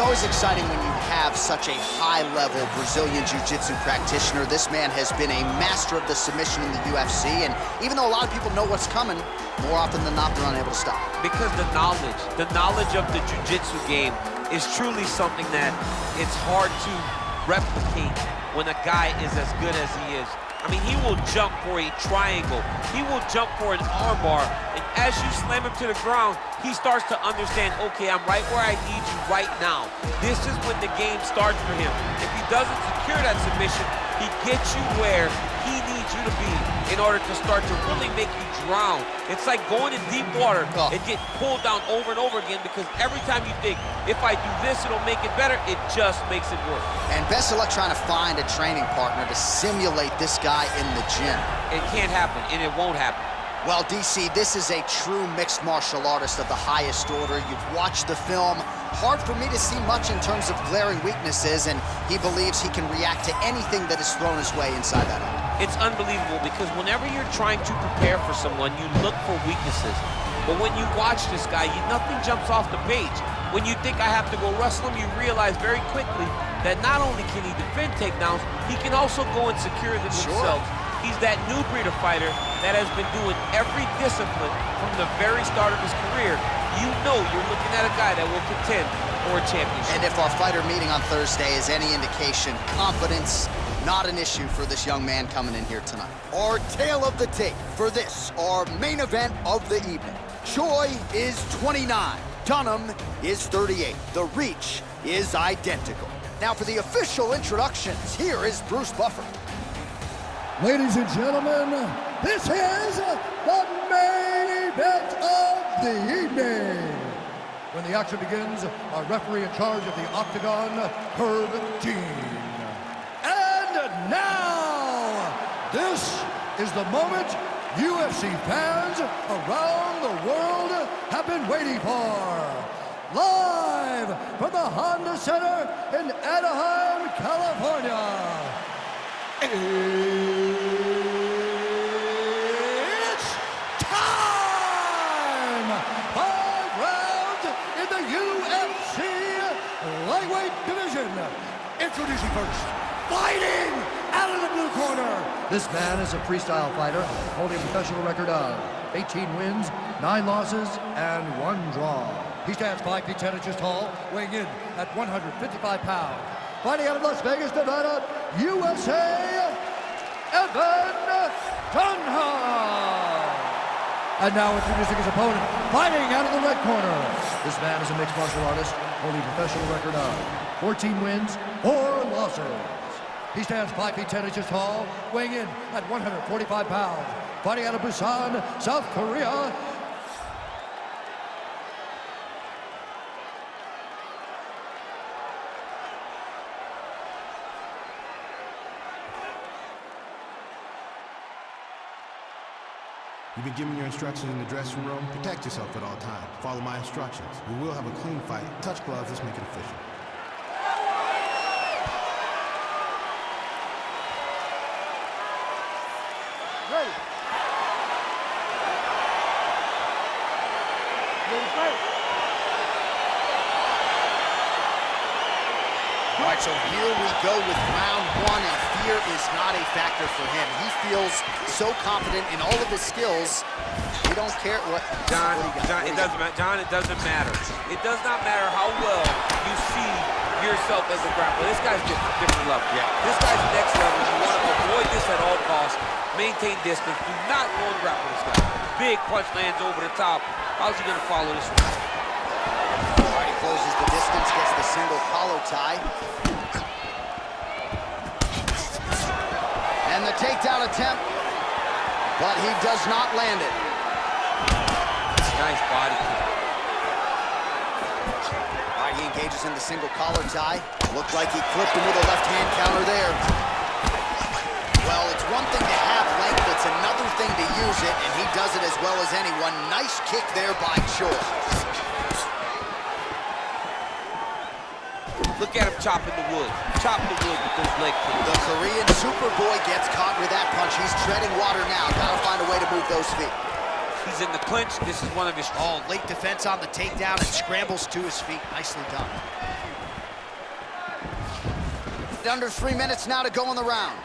It's always exciting when you have such a high-level Brazilian Jiu-Jitsu practitioner. This man has been a master of the submission in the UFC, and even though a lot of people know what's coming, more often than not, they're unable to stop. Because the knowledge of the Jiu-Jitsu game is truly something that it's hard to replicate when a guy is as good as he is. I mean, he will jump for a triangle. He will jump for an armbar. And as you slam him to the ground, he starts to understand, okay, I'm right where I need you right now. This is when the game starts for him. If he doesn't secure that submission, he gets you where he needs you to be in order to start to really make you drown. It's like going in deep water and get pulled down over and over again, because every time you think, if I do this, it'll make it better, it just makes it worse. And best of luck trying to find a training partner to simulate this guy in the gym. It can't happen, and it won't happen. Well, DC, this is a true mixed martial artist of the highest order. You've watched the film. Hard for me to see much in terms of glaring weaknesses, and he believes he can react to anything that is thrown his way inside that arm. It's unbelievable, because whenever you're trying to prepare for someone, you look for weaknesses. But when you watch this guy, nothing jumps off the page. When you think I have to go wrestle him, you realize very quickly that not only can he defend takedowns, he can also go and secure them himself. He's that new breed of fighter that has been doing every discipline from the very start of his career. You know you're looking at a guy that will contend for a championship. And if our fighter meeting on Thursday is any indication, confidence, not an issue for this young man coming in here tonight. Our tale of the tape for this, our main event of the evening. Choi is 29, Dunham is 38. The reach is identical. Now for the official introductions, here is Bruce Buffer. Ladies and gentlemen, this is the main event of the evening. When the action begins, our referee in charge of the Octagon, Herb Dean. And now, this is the moment UFC fans around the world have been waiting for. Live from the Honda Center in Anaheim, California. It's time! 5 rounds in the UFC lightweight division. Introducing first, fighting out of the blue corner. This man is a freestyle fighter holding a professional record of 18 wins, 9 losses, and 1 draw. He stands 5 feet 10 inches tall, weighing in at 155 pounds. Fighting out of Las Vegas, Nevada, USA, Evan Dunham. And now introducing his opponent, fighting out of the red corner. This man is a mixed martial artist, holding a professional record of 14 wins, 4 losses. He stands 5 feet 10 inches tall, weighing in at 145 pounds. Fighting out of Busan, South Korea, You've been given your instructions in the dressing room. Protect yourself at all times. Follow my instructions. We will have a clean fight. Touch gloves, let's make it official. ready. Ready, fight. All right, so here we go with round 1, and fear is not a factor for him. He feels so confident in all of his skills, he don't care what... John, it doesn't matter. John, it doesn't matter. It does not matter how well you see yourself as a grappler. This guy's different level. Yeah. This guy's next level. You want to avoid this at all costs. Maintain distance. Do not go and grapple this guy. Big punch lands over the top. How's he going to follow this one? All right, he closes the distance, gets the single collar tie. And the takedown attempt, but he does not land it. Nice body kick. All right, he engages in the single collar tie. Looked like he clipped him with a left-hand counter there. Well, it's one thing to have length, it's another thing to use it, and he does it as well as anyone. Nice kick there by Choi. Look at him chopping the wood. Chopping the wood with those leg kicks. The Korean Superboy gets caught with that punch. He's treading water now. Gotta find a way to move those feet. He's in the clinch. This is one of his... Oh, late defense on the takedown and scrambles to his feet. Nicely done. Under 3 minutes now to go in the round.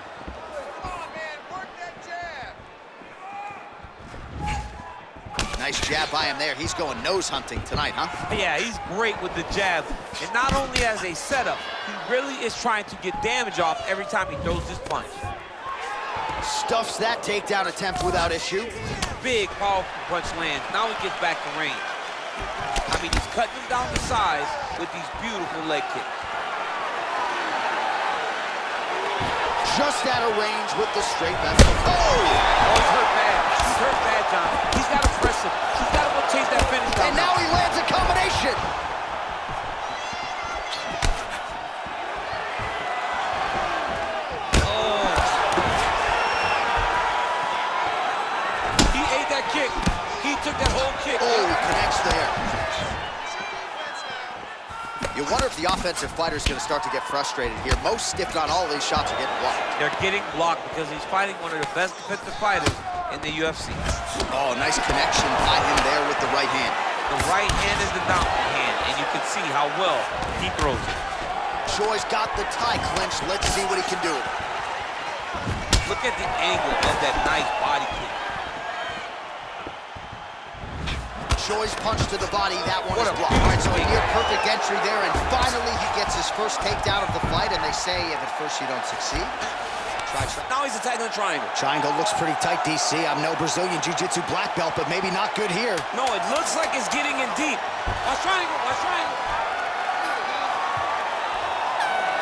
Nice jab by him there. He's going nose hunting tonight, huh? Yeah, he's great with the jab. And not only as a setup, he really is trying to get damage off every time he throws this punch. Stuffs that takedown attempt without issue. Big, powerful punch lands. Now he gets back to range. I mean, he's cutting him down to size with these beautiful leg kicks. Just out of range with the straight left. Oh! He's hurt bad. He's hurt bad, John. He's got to press him. He's got to go chase that finish down. And now he lands a combination. Oh. He ate that kick. He took that whole kick. Oh, he connects there. You wonder if the offensive fighter is going to start to get frustrated here. Most, if not all, of these shots are getting blocked. They're getting blocked because he's fighting one of the best defensive fighters in the UFC. Oh, nice connection by him there with the right hand. The right hand is the dominant hand, and you can see how well he throws it. Choi's got the tie clinched. Let's see what he can do. Look at the angle of that nice body kick. Choi's punch to the body, that one is blocked. All right, so a near perfect entry there, and finally he gets his first takedown of the fight, and they say if at first you don't succeed, try. Now he's attacking the triangle. Triangle looks pretty tight, DC. I'm no Brazilian Jiu-Jitsu black belt, but maybe not good here. No, it looks like it's getting in deep. Watch triangle, watch triangle.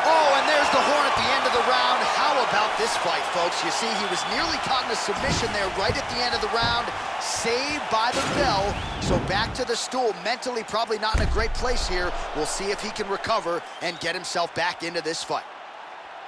Oh, and there's the horn at the end of the round. How about this fight, folks? You see, he was nearly caught in a submission there right at the end of the round. Saved by the bell. So back to the stool. Mentally probably not in a great place here. We'll see if he can recover and get himself back into this fight.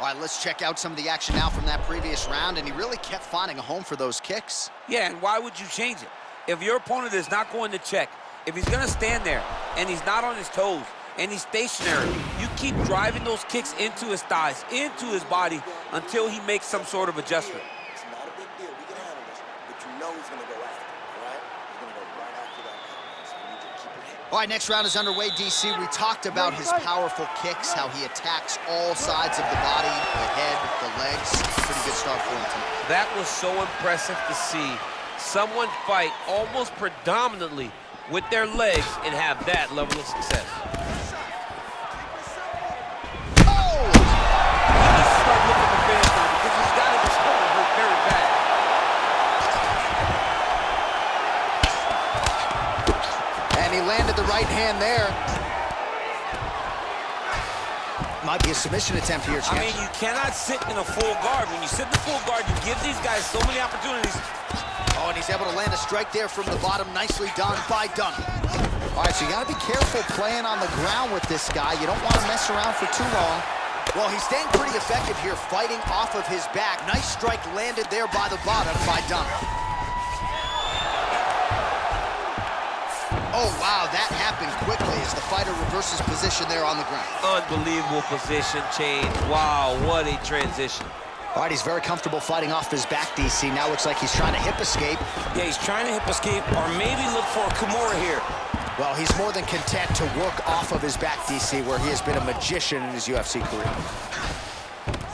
All right, let's check out some of the action now from that previous round, and he really kept finding a home for those kicks. Yeah, and why would you change it? If your opponent is not going to check, if he's going to stand there and he's not on his toes, and he's stationary, you keep driving those kicks into his thighs, into his body, until he makes some sort of adjustment. It's not a big deal. We can handle this, but you know he's going to go after, all right? He's going to go right after that. So we need you to keep it. All right, next round is underway, DC. We talked about his powerful kicks, how he attacks all sides of the body, the head, the legs. Pretty good start for him tonight. That was so impressive to see someone fight almost predominantly with their legs and have that level of success. Landed the right hand there. Might be a submission attempt here, Chance. I mean, you cannot sit in a full guard. When you sit in the full guard, you give these guys so many opportunities. Oh, and he's able to land a strike there from the bottom. Nicely done by Dunham. All right, so you got to be careful playing on the ground with this guy. You don't want to mess around for too long. Well, he's staying pretty effective here, fighting off of his back. Nice strike landed there by the bottom by Dunham. Oh, wow, that happened quickly as the fighter reverses position there on the ground. Unbelievable position change. Wow, what a transition. All right, he's very comfortable fighting off his back, DC. Now looks like he's trying to hip escape. Yeah, he's trying to hip escape or maybe look for a Kimura here. Well, he's more than content to work off of his back, DC, where he has been a magician in his UFC career.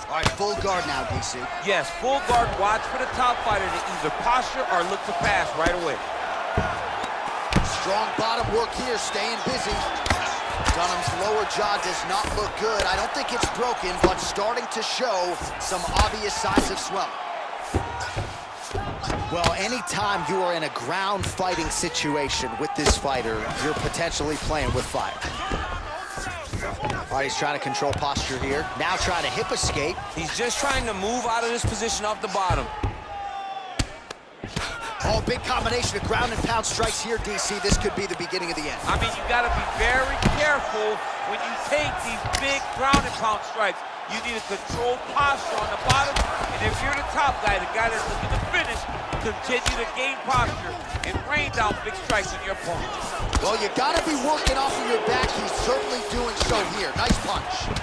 All right, full guard now, DC. Yes, full guard. Watch for the top fighter to either posture or look to pass right away. Strong bottom work here, staying busy. Dunham's lower jaw does not look good. I don't think it's broken, but starting to show some obvious signs of swelling. Well, anytime you are in a ground fighting situation with this fighter, you're potentially playing with fire. All right, he's trying to control posture here. Now trying to hip escape. He's just trying to move out of this position off the bottom. Oh, big combination of ground and pound strikes here, DC. This could be the beginning of the end. I mean, you got to be very careful when you take these big ground and pound strikes. You need to control posture on the bottom, and if you're the top guy, the guy that's looking to finish, continue to gain posture and rain down big strikes on your opponent. Well, you got to be working off of your back. He's certainly doing so here. Nice punch.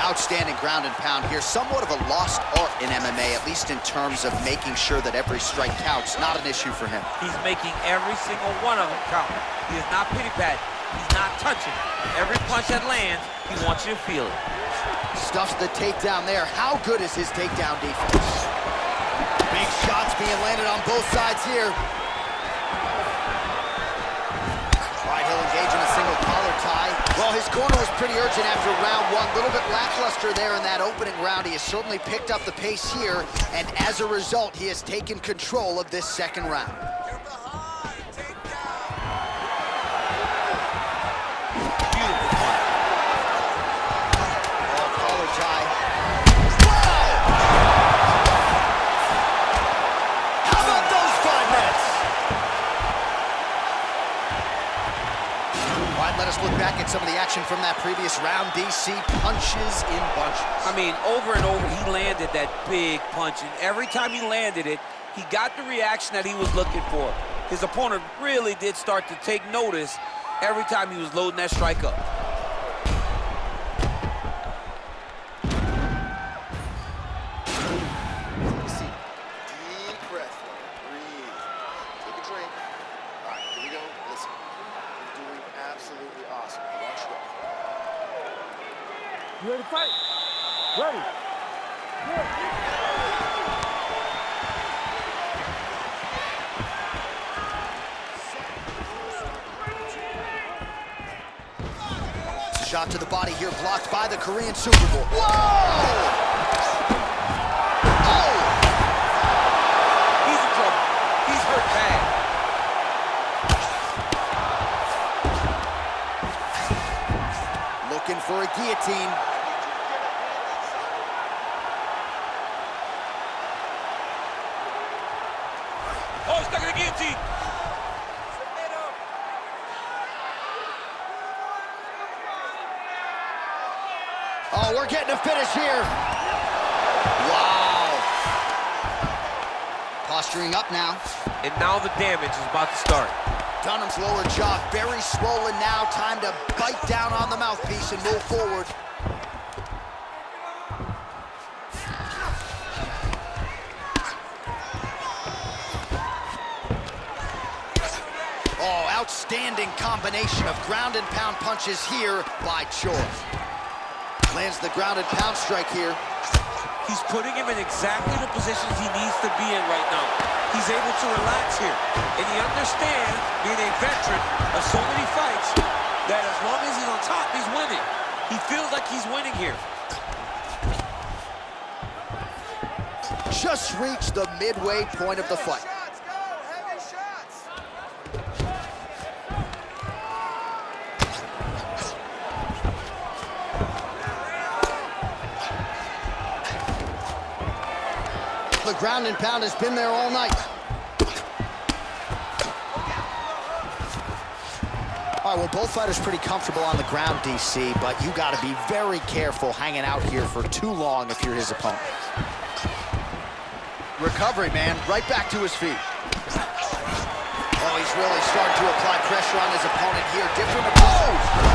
Outstanding ground and pound here. Somewhat of a lost art in MMA, at least in terms of making sure that every strike counts. Not an issue for him. He's making every single one of them count. He is not pity-pat. He's not touching. Every punch that lands, he wants you to feel it. Stuffs the takedown there. How good is his takedown defense? Big shots being landed on both sides here. All right, he'll engage in a single collar tie. Well, his corner was pretty urgent after round one. A little bit lackluster there in that opening round. He has certainly picked up the pace here, and as a result, he has taken control of this second round. Look back at some of the action from that previous round. DC punches in bunches. I mean, over and over, he landed that big punch, and every time he landed it, he got the reaction that he was looking for. His opponent really did start to take notice every time he was loading that strike up. Deep breath, breathe. Take a drink. All right, here we go. Listen. Doing absolutely awesome. Watch it. You ready to fight? Ready. Shot to the body here, blocked by the Korean Super Bowl. Whoa! Oh! He's in trouble. He's hurt bad. Looking for a guillotine. Oh, he's stuck in the guillotine. Oh, we're getting a finish here. Wow. Posturing up now. And now the damage is about to start. Dunham's lower jaw very swollen now. Time to bite down on the mouthpiece and move forward. Oh, outstanding combination of ground and pound punches here by Choi. Lands the ground and pound strike here. He's putting him in exactly the positions he needs to be in right now. He's able to relax here. And he understands, being a veteran of so many fights, that as long as he's on top, he's winning. He feels like he's winning here. Just reached the midway point of the fight. The ground and pound has been there all night. All right, well, both fighters pretty comfortable on the ground, DC, but you got to be very careful hanging out here for too long if you're his opponent. Recovery, man, right back to his feet. Oh, he's really starting to apply pressure on his opponent here. Different approach.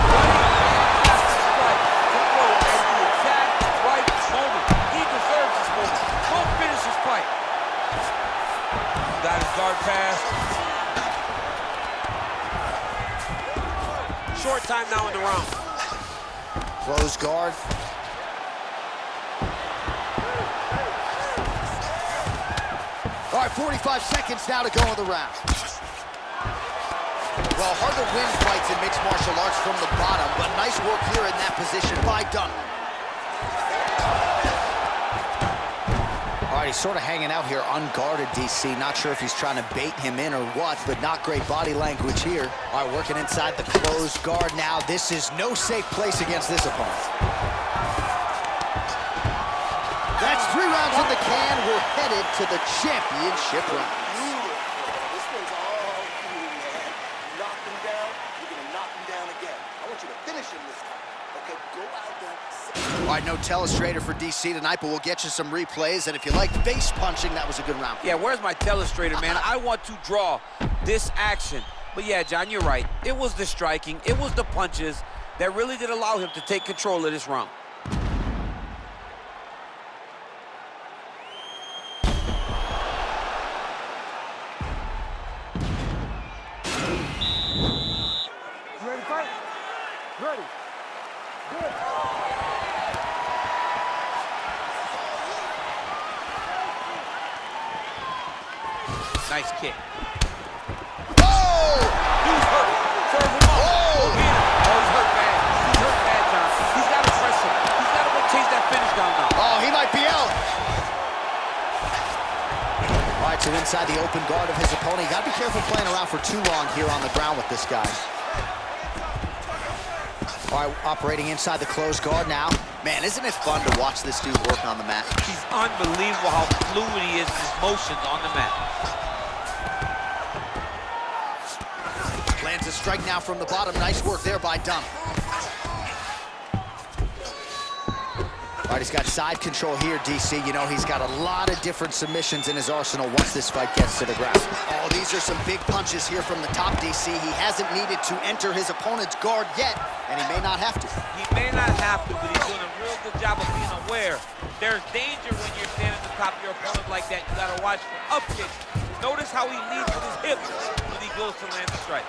Got his guard fast. Short time now in the round. Close guard. All right, 45 seconds now to go in the round. Well, hard to win fights in mixed martial arts from the bottom, but nice work here in that position by Dunham. All right, he's sort of hanging out here unguarded, DC. Not sure if he's trying to bait him in or what, but not great body language here. All right, working inside the closed guard now. This is no safe place against this opponent. That's 3 rounds in the can. We're headed to the championship round. This one's all you, man. Knock him down, you're gonna knock him down again. I want you to finish him this time. Okay, go out there. All right, no telestrator for DC tonight, but we'll get you some replays. And if you like face punching, that was a good round. Yeah, where's my telestrator, man? I want to draw this action. But yeah, John, you're right. It was the striking, it was the punches that really did allow him to take control of this round. You ready to fight? Nice kick. Oh! Dude's hurt. Serve him up. Oh, he's hurt bad. He's hurt bad, John. He's got to press him. He's got to go chase that finish down now. Oh, he might be out. All right, so inside the open guard of his opponent. You got to be careful playing around for too long here on the ground with this guy. All right, operating inside the closed guard now. Man, isn't it fun to watch this dude work on the mat? He's unbelievable how fluid he is in his motions on the mat. Lands a strike now from the bottom. Nice work there by Dunn. All right, he's got side control here, DC. You know, he's got a lot of different submissions in his arsenal once this fight gets to the ground. Oh, these are some big punches here from the top, DC. He hasn't needed to enter his opponent's guard yet, and he may not have to. He may not have to, but he's doing a real good job of being aware. There's danger when you're standing at the top of your opponent like that. You gotta watch for up kicks. Notice how he leads with his hips when he goes to land the strike.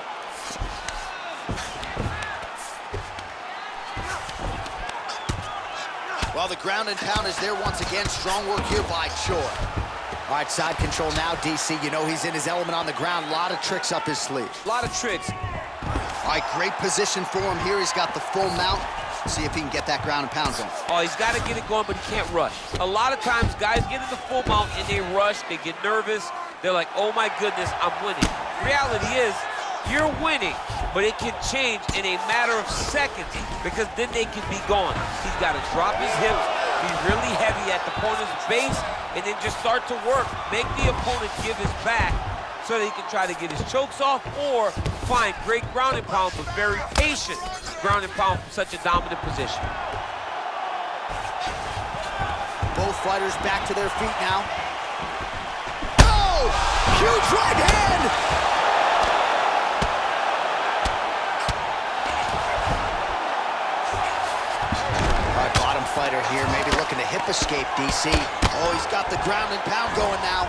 Well, the ground and pound is there once again. Strong work here by Choi. All right, side control now, DC. You know he's in his element on the ground. A lot of tricks up his sleeve. A lot of tricks. All right, great position for him here. He's got the full mount. See if he can get that ground and pound going. Oh, he's got to get it going, but he can't rush. A lot of times, guys get in the full mount and they rush. They get nervous. They're like, oh my goodness, I'm winning. Reality is, you're winning, but it can change in a matter of seconds because then they can be gone. He's got to drop his hips, be really heavy at the opponent's base, and then just start to work. Make the opponent give his back so that he can try to get his chokes off or find great ground and pound, but very patient ground and pound from such a dominant position. Both fighters back to their feet now. Oh! Huge right hand! Fighter here, maybe looking to hip escape, DC. Oh, he's got the ground and pound going now.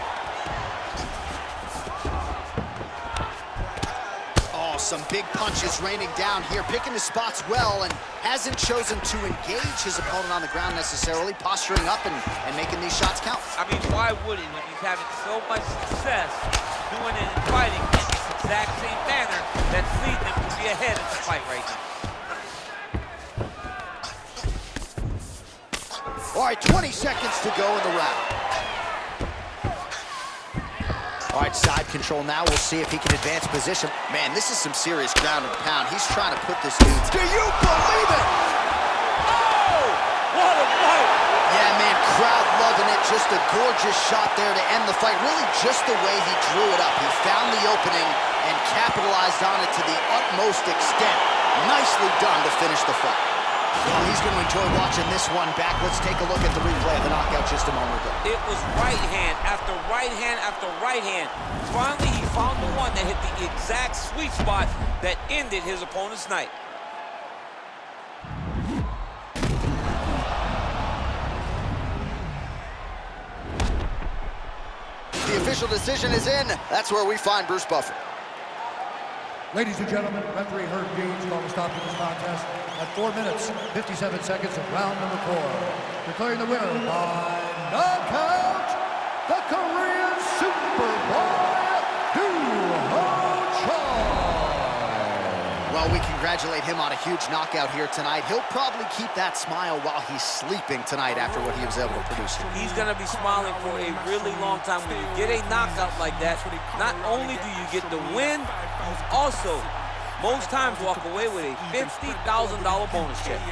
Oh, some big punches raining down here, picking his spots well, and hasn't chosen to engage his opponent on the ground necessarily, posturing up and making these shots count. I mean, why wouldn't he? He's having so much success doing it and fighting in this exact same manner that's leading him to be ahead in the fight right now. All right, 20 seconds to go in the round. All right, side control now. We'll see if he can advance position. Man, this is some serious ground and pound. He's trying to put this dude. Do you believe it? Oh, what a fight! Yeah, man, crowd loving it. Just a gorgeous shot there to end the fight. Really just the way he drew it up. He found the opening and capitalized on it to the utmost extent. Nicely done to finish the fight. Well, he's going to enjoy watching this one back. Let's take a look at the replay of the knockout just a moment ago. It was right hand after right hand after right hand. Finally, he found the one that hit the exact sweet spot that ended his opponent's night. The official decision is in. That's where we find Bruce Buffer. Ladies and gentlemen, referee Herb Dean's going to stop to this contest at 4 minutes, 57 seconds of round number 4. Declaring the winner by knockout, the Korean Superboy, Well, we congratulate him on a huge knockout here tonight. He'll probably keep that smile while he's sleeping tonight after what he was able to produce here. He's going to be smiling for a really long time. When you get a knockout like that, not only do you get the win, you also, most times, walk away with a $50,000 bonus check.